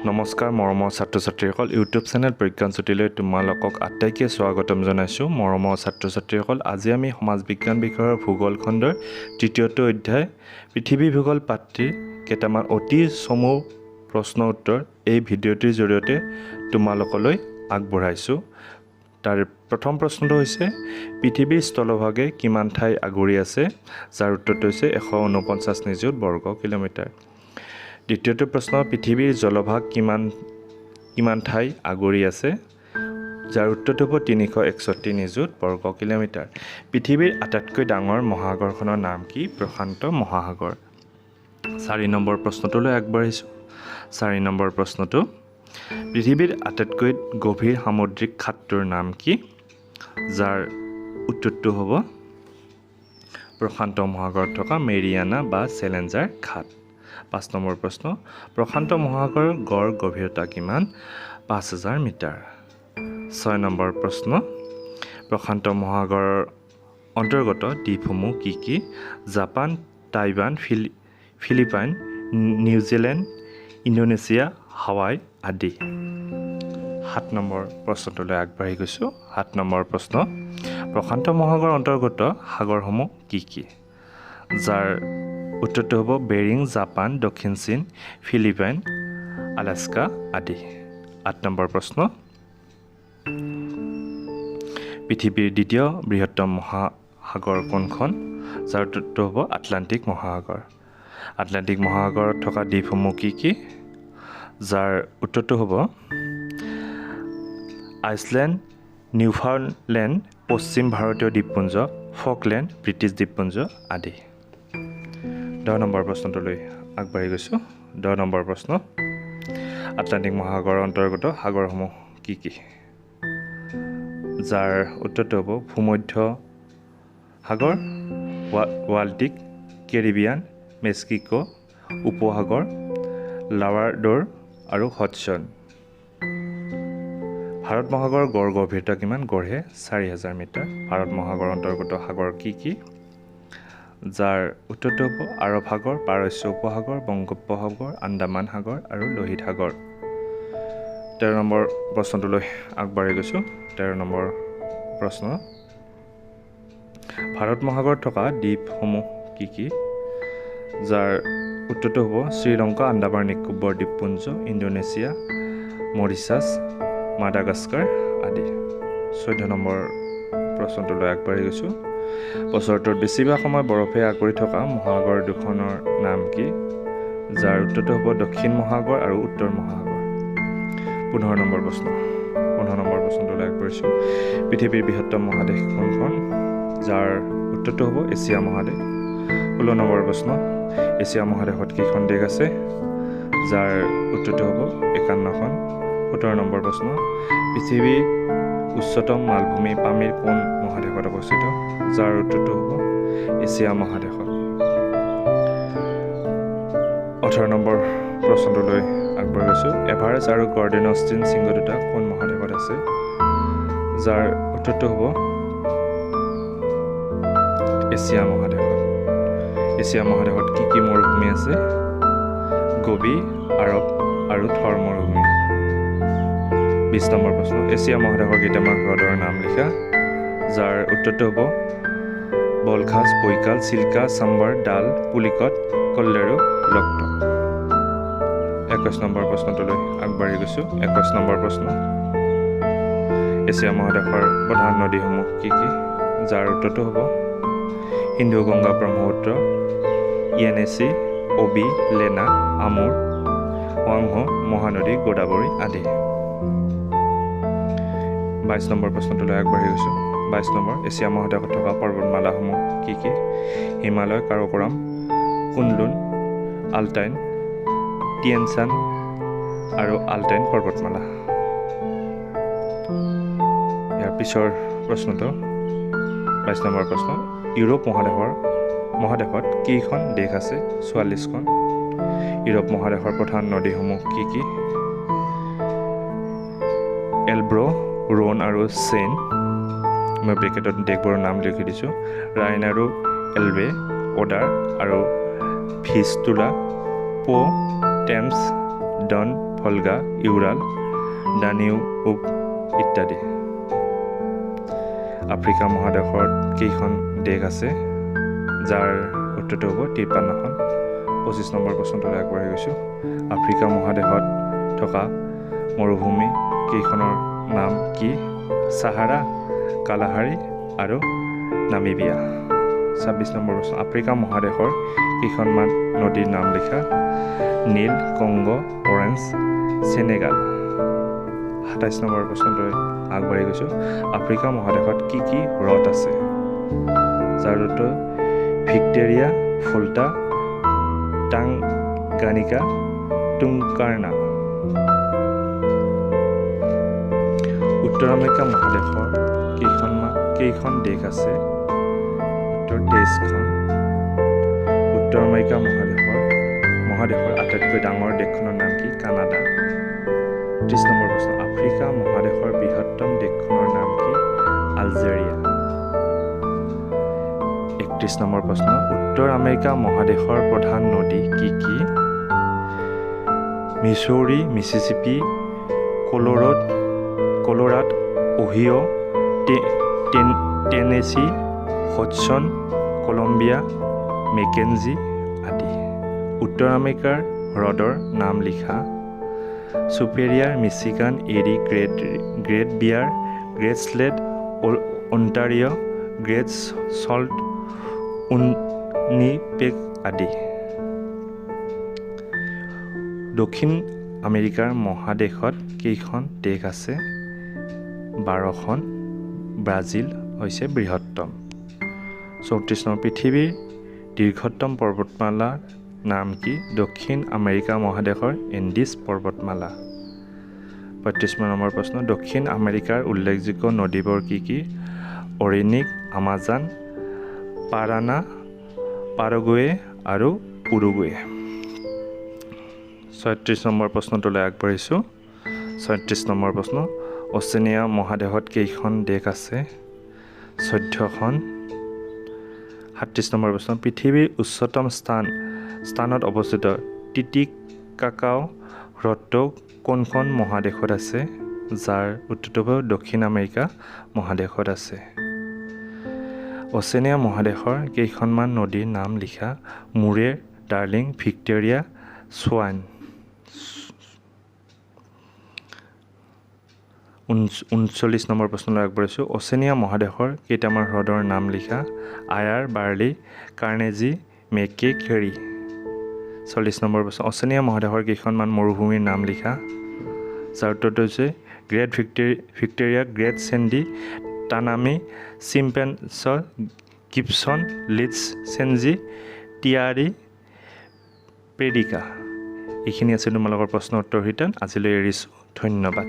নমস্কাৰ মৰমৰ ছাত্ৰ ছাত্ৰীসকল, ইউটিউব চেনেল প্ৰজ্ঞান জ্যোতিলৈ তোমালোকক আটাইকে স্বাগতম জনাইছোঁ। মৰমৰ ছাত্ৰ ছাত্ৰীসকল, আজি আমি সমাজ বিজ্ঞান বিষয়ৰ ভূগোল খণ্ডৰ তৃতীয়টো অধ্যায় পৃথিৱী ভূগোল পাঠটিৰ কেইটামান অতি চমু প্ৰশ্ন উত্তৰ এই ভিডিঅ'টিৰ জৰিয়তে তোমালোকলৈ আগবঢ়াইছোঁ। তাৰ প্ৰথম প্ৰশ্নটো হৈছে পৃথিৱীৰ স্থলভাগে কিমান ঠাই আগুৰি আছে, যাৰ উত্তৰটো হৈছে 149 নিযুত বৰ্গ কিলোমিটাৰ। দ্বিতীয়টো প্ৰশ্ন, পৃথিৱীৰ জলভাগ কিমান ঠাই আগুৰি আছে, যাৰ উত্তৰটো হ'ব 361 নিযুত বৰ্গ কিলোমিটাৰ। পৃথিৱীৰ আটাইতকৈ ডাঙৰ মহাসাগৰখনৰ নাম কি? প্ৰশান্ত মহাসাগৰ। 4 নম্বৰ প্ৰশ্নটোলৈ আগবাঢ়িছোঁ। 4 নম্বৰ প্ৰশ্নটো, পৃথিৱীৰ আটাইতকৈ গভীৰ সামুদ্ৰিক খাতটোৰ নাম কি? যাৰ উত্তৰটো হ'ব প্ৰশান্ত মহাসাগৰত থকা মেৰিয়ানা বা চেলেঞ্জাৰ খাত। 5 নম্বৰ প্ৰশ্ন, প্ৰশান্ত মহাসাগৰৰ গড় গভীৰতা কিমান? 5000 মিটাৰ। 6 নম্বৰ প্ৰশ্ন, প্ৰশান্ত মহাসাগৰৰ অন্তৰ্গত দ্বীপসমূহ কি কি? Japan, Taiwan, Philippines, New Zealand, Indonesia, Hawaii আদি। 7 নম্বৰ প্ৰশ্নটোলৈ আগবাঢ়ি গৈছোঁ। 7 নম্বৰ প্ৰশ্ন, প্ৰশান্ত মহাসাগৰৰ অন্তৰ্গত সাগৰসমূহ কি কি? যাৰ উত্তৰটো হ'ব বেৰিং, জাপান, দক্ষিণ চীন, ফিলিপাইন, আলাস্কা আদি। 8 নম্বৰ প্ৰশ্ন, পৃথিৱীৰ দ্বিতীয় বৃহত্তম মহাসাগৰ কোনখন? যাৰ উত্তৰটো হ'ব আটলাণ্টিক মহাসাগৰ। আটলাণ্টিক মহাসাগৰত থকা দ্বীপসমূহ কি কি? যাৰ উত্তৰটো হ'ব আইচলেণ্ড, নিউফাউণ্ডলেণ্ড, পশ্চিম ভাৰতীয় দ্বীপপুঞ্জ, ফকলেণ্ড, ব্ৰিটিছ দ্বীপপুঞ্জ আদি। 10 নম্বৰ প্ৰশ্নটোলৈ আগবাঢ়ি গৈছোঁ। 10 নম্বৰ প্ৰশ্ন, আটলাণ্টিক মহাসাগৰৰ অন্তৰ্গত সাগৰসমূহ কি কি? যাৰ উত্তৰটো হ'ব ভূমধ্য সাগৰ, বাল্টিক, কেৰিবিয়ান, মেক্সিকো উপসাগৰ, লাব্ৰাডৰ আৰু হডছন। ভাৰত মহাসাগৰৰ গড় গভীৰতা কিমান? গড়ে 4000 মিটাৰ। ভাৰত মহাসাগৰৰ অন্তৰ্গত সাগৰ কি কি? যাৰ উত্তৰটো হ'ব আৰৱ সাগৰ, পাৰস্য উপসাগৰ, বংগোপসাগৰ, আন্দামান সাগৰ আৰু লোহিত সাগৰ। 13 নম্বৰ প্ৰশ্নটোলৈ আগবাঢ়ি গৈছোঁ। 13 নম্বৰ প্ৰশ্ন, ভাৰত মহাসাগৰত থকা দ্বীপসমূহ কি কি? যাৰ উত্তৰটো হ'ব শ্ৰীলংকা, আন্দামান নিকোবৰ দ্বীপপুঞ্জ, ইণ্ডোনেছিয়া, মৰিছাছ, মাডাগাস্কাৰ আদি। 14 নম্বৰ প্ৰশ্নটোলৈ আগবাঢ়ি গৈছোঁ। বছৰটোৰ বেছিভাগ সময় বৰফে আগুৰি থকা মহাসাগৰ দুখনৰ নাম কি? যাৰ উত্তৰটো হ'ব দক্ষিণ মহাসাগৰ আৰু উত্তৰ মহাসাগৰ। 15 নম্বৰ প্ৰশ্ন। 15 নম্বৰ প্ৰশ্নটোলৈ আগবাঢ়িছোঁ। পৃথিৱীৰ বৃহত্তম মহাদেশ কোনখন? যাৰ উত্তৰটো হ'ব এছিয়া মহাদেশ। 16 নম্বৰ প্ৰশ্ন, এছিয়া মহাদেশত কেইখন দেশ আছে? যাৰ উত্তৰটো হ'ব 51খন। 17 নম্বৰ প্ৰশ্ন, পৃথিৱীৰ উচ্চতম মালভূমি পামিৰ কোন মহাদেশত অৱস্থিত? যাৰ উত্তৰটো হ'ব এছিয়া মহাদেশত। 18 নম্বৰ প্ৰশ্নটোলৈ আগবাঢ়ি গৈছোঁ। এভাৰেষ্ট আৰু গৰ্ডেন অষ্টিন শৃংগ দুটা কোন মহাদেশত আছে? যাৰ উত্তৰটো হ'ব এছিয়া মহাদেশত। এছিয়া মহাদেশত কি কি মৰুভূমি আছে? গোবি, আৰব আৰু থৰ মৰুভূমি। 20 নম্বৰ প্ৰশ্ন, এছিয়া মহাদেশৰ কেইটামান হ্ৰদৰ নাম লিখা? যাৰ উত্তৰটো হ'ব বলখাছ, বৈকাল, চিল্কা, চাম্বাৰ, ডাল, পুলিকট, কল্লেৰু, লকটক। 21 নম্বৰ প্ৰশ্নটোলৈ আগবাঢ়ি গৈছোঁ। 21 নম্বৰ প্ৰশ্ন, এছিয়া মহাদেশৰ প্ৰধান নদীসমূহ কি কি? যাৰ উত্তৰটো হ'ব সিন্ধু, গংগা, ব্ৰহ্মপুত্ৰ, ইয়েনেচি, অবি, লেনা, আমুৰ, ৱাংহো, মহানদী, গোদাবৰী আদি। 22 নম্বৰ প্ৰশ্নটোলৈ আগবাঢ়ি গৈছোঁ। 22 নম্বৰ, এছিয়া মহাদেশত থকা পৰ্বতমালাসমূহ কি কি? হিমালয়, কাৰাকোৰাম, কুনলুন, আলটাইন, টিয়েনচান আৰু আলটাইন পৰ্বতমালা। ইয়াৰ পিছৰ প্ৰশ্নটো 22 নম্বৰ প্ৰশ্ন, ইউৰোপ মহাদেশত কেইখন দেশ আছে? 44খন। ইউৰোপ মহাদেশৰ প্ৰধান নদীসমূহ কি কি? এলব্ৰ, ৰোন আৰু চেইন। মই ব্ৰেকেটত দেশবোৰৰ নাম লিখি দিছোঁ। ৰাইন আৰু এলবে, ওডাৰ আৰু ভিষ্টুলা, পো, টেমছ, ডন, ভলগা, ইউৰাল, ডানিউব ইত্যাদি। আফ্ৰিকা মহাদেশত কেইখন দেশ আছে? যাৰ উত্তৰটো হ'ব 53খন। 25 নম্বৰ প্ৰশ্নটোলৈ আগবাঢ়ি গৈছোঁ। আফ্ৰিকা মহাদেশত থকা মৰুভূমি কেইখনৰ নাম কি? ছাহাৰা, কালাহাৰী আৰু নামিবিয়া। 26 নম্বৰ প্ৰশ্ন। আফ্ৰিকা মহাদেশৰ কেইখনমান নদীৰ নাম লিখা? নীল, কংগো, অৰেঞ্জ, চেনেগাল। 27 নম্বৰ প্ৰশ্নটোলৈ আগবাঢ়ি গৈছোঁ। আফ্ৰিকা মহাদেশত কি কি হ্ৰদ আছে? যাৰ উত্তৰ ভিক্টোৰিয়া, ভোল্টা, টাংগানিকা, টুংকাৰ্ণা। উত্তৰ আমেৰিকা মহাদেশৰ কেইখন দেশ আছে? উত্তৰ 23খন। উত্তৰ আমেৰিকা মহাদেশৰ আটাইতকৈ ডাঙৰ দেশখনৰ নাম কি? কানাডা। 30 নম্বৰ প্ৰশ্ন। আফ্ৰিকা মহাদেশৰ বৃহত্তম দেশখনৰ নাম কি? আলজেৰিয়া। 31 নম্বৰ প্ৰশ্ন। উত্তৰ আমেৰিকা মহাদেশৰ প্ৰধান নদী কি কি? Missouri, Mississippi, Colorado, Ohio, Tennessee, Hudson, Columbia, Mackenzie আদি। উত্তৰ আমেৰিকাৰ হ্ৰদৰ নাম লিখা? Superior, Michigan, Erie, Great Bear, Great Slave, Ontario', Great Salt, Winnipeg আদি। দক্ষিণ আমেৰিকাৰ মহাদেশত কেইখন দেশ আছে? 12খন। ব্ৰাজিল হৈছে বৃহত্তম। 34 নম্বৰ। পৃথিৱীৰ দীৰ্ঘতম পৰ্বতমালাৰ নাম কি? দক্ষিণ আমেৰিকা মহাদেশৰ এণ্ডিছ পৰ্বতমালা। 35 নম্বৰ প্ৰশ্ন। দক্ষিণ আমেৰিকাৰ উল্লেখযোগ্য নদীবোৰ কি কি? অৰিনিক, আমাজন, পাৰানা, পাৰাগুৱে আৰু উৰুগুৱে। 36 নম্বৰ প্ৰশ্নটোলৈ আগবাঢ়িছোঁ। 36 নম্বৰ প্ৰশ্ন। অচেনিয়া মহাদেশত কেইখন দেশ আছে? 14খন। 37 নম্বৰ প্ৰশ্ন। পৃথিৱীৰ উচ্চতম স্থানত অৱস্থিত টিটিকাকাও হ্ৰদটো কোনখন মহাদেশত আছে? যাৰ উত্তৰটো হ'ব দক্ষিণ আমেৰিকা মহাদেশত আছে। অচেনিয়া মহাদেশৰ কেইখনমান নদীৰ নাম লিখা? মুৰে, ডাৰ্লিং, ভিক্টোৰিয়া, স্বাইন। 39 নম্বৰ প্ৰশ্নলৈ আগবাঢ়িছোঁ। অচেনিয়া মহাদেশৰ কেইটামান হ্ৰদৰ নাম লিখা? আয়াৰ, বাৰ্লি, কাৰ্নেজি, মেকে, কেৰী। 40 নম্বৰ প্ৰশ্ন। অচেনিয়া মহাদেশৰ কেইখনমান মৰুভূমিৰ নাম লিখা? যাৰ উত্তৰটো হৈছে Great Victoria, Great Sandy, Tanami, Simpson, Gibson, লিডছ, চেঞ্জি, টিয়াৰী, পেৰিকা। এইখিনি আছিল তোমালোকৰ প্ৰশ্ন উত্তৰ ৰিটাৰ্ণ। আজিলৈ এৰিছোঁ। ধন্যবাদ।